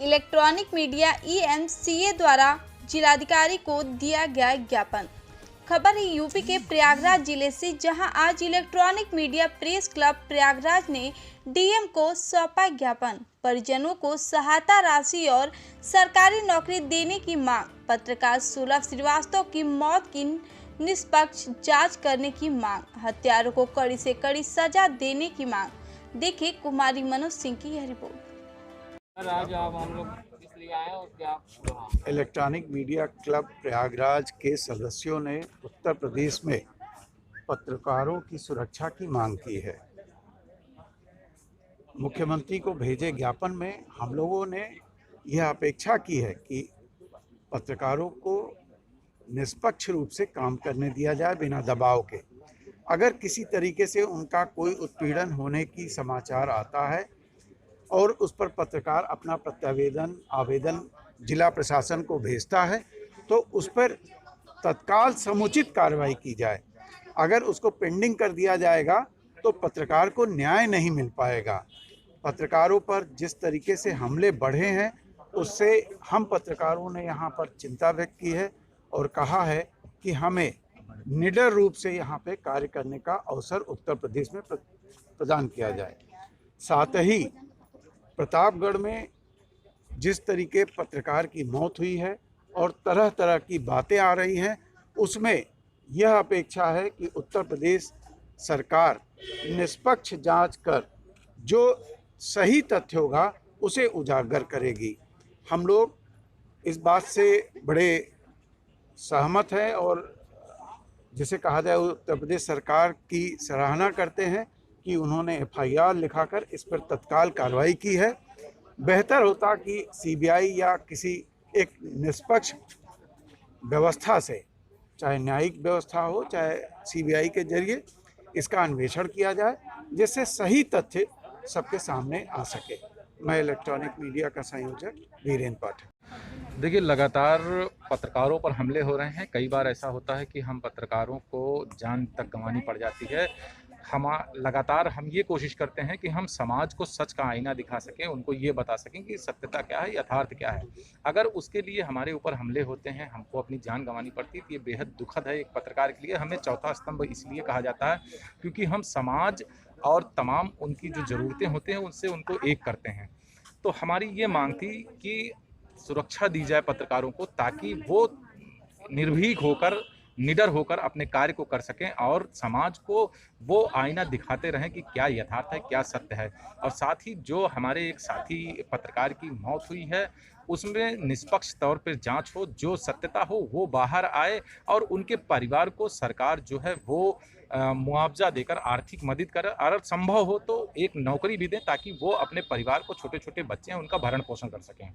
Electronic media (EMCA) द्वारा जिलाधिकारी को दिया गया ज्ञापन। खबर है यूपी के प्रयागराज जिले से, जहां आज electronic media press club Prayagraj ने डीएम को सौंपा ज्ञापन। परिजनों को सहायता राशि और सरकारी नौकरी देने की मांग, पत्रकार सुलभ श्रीवास्तव की मौत की निष्पक्ष जांच करने की मांग, हत्यारों को कड़ी से कड़ी सजा देने की मांग। देखिए कुमारी मनोज सिंह की यह रिपोर्ट। आज आप हम लोग इसलिए आए और क्या? इलेक्ट्रॉनिक मीडिया क्लब प्रयागराज के सदस्यों ने उत्तर प्रदेश में पत्रकारों की सुरक्षा की मांग की है। मुख्यमंत्री को भेजे ज्ञापन में हम लोगों ने यह अपेक्षा की है कि पत्रकारों को निष्पक्ष रूप से काम करने दिया जाए बिना दबाव के। अगर किसी तरीके से उनका कोई उत्पीड़न होने की समाचार आता है और उस पर पत्रकार अपना प्रत्यावेदन आवेदन जिला प्रशासन को भेजता है तो उस पर तत्काल समुचित कार्रवाई की जाए। अगर उसको पेंडिंग कर दिया जाएगा तो पत्रकार को न्याय नहीं मिल पाएगा। पत्रकारों पर जिस तरीके से हमले बढ़े हैं उससे हम पत्रकारों ने यहाँ पर चिंता व्यक्त की है और कहा है कि हमें निडर रूप से यहाँ पे कार्य करने का अवसर उत्तर प्रदेश में प्रदान किया जाए। साथ ही प्रतापगढ़ में जिस तरीके पत्रकार की मौत हुई है और तरह तरह की बातें आ रही हैं, उसमें यह अपेक्षा है कि उत्तर प्रदेश सरकार निष्पक्ष जांच कर जो सही तथ्य होगा उसे उजागर करेगी। हम लोग इस बात से बड़े सहमत हैं और जिसे कहा जाए उत्तर प्रदेश सरकार की सराहना करते हैं कि उन्होंने FIR लिखाकर इस पर तत्काल कार्रवाई की है। बेहतर होता कि CBI या किसी एक निष्पक्ष व्यवस्था से, चाहे न्यायिक व्यवस्था हो चाहे CBI के जरिए इसका अन्वेषण किया जाए जिससे सही तथ्य सबके सामने आ सके। मैं इलेक्ट्रॉनिक मीडिया का संयोजक वीरेंद्र पाठक। देखिए, लगातार पत्रकारों पर हमले हो रहे हैं। कई बार ऐसा होता है कि हम पत्रकारों को जान तक गंवानी पड़ जाती है। लगातार हम ये कोशिश करते हैं कि हम समाज को सच का आईना दिखा सकें, उनको ये बता सकें कि सत्यता क्या है, यथार्थ क्या है। अगर उसके लिए हमारे ऊपर हमले होते हैं, हमको अपनी जान गंवानी पड़ती है, तो ये बेहद दुखद है एक पत्रकार के लिए। हमें चौथा स्तंभ इसलिए कहा जाता है क्योंकि हम समाज और तमाम उनकी जो ज़रूरतें होते हैं उनसे उनको एक करते हैं। तो हमारी ये मांग थी कि सुरक्षा दी जाए पत्रकारों को, ताकि वो निर्भीक होकर, निडर होकर अपने कार्य को कर सकें और समाज को वो आईना दिखाते रहें कि क्या यथार्थ है, क्या सत्य है। और साथ ही जो हमारे एक साथी पत्रकार की मौत हुई है उसमें निष्पक्ष तौर पर जांच हो, जो सत्यता हो वो बाहर आए और उनके परिवार को सरकार जो है वो मुआवजा देकर आर्थिक मदद करे, अगर संभव हो तो एक नौकरी भी दें ताकि वो अपने परिवार को, छोटे छोटे बच्चे हैं उनका भरण पोषण कर सकें।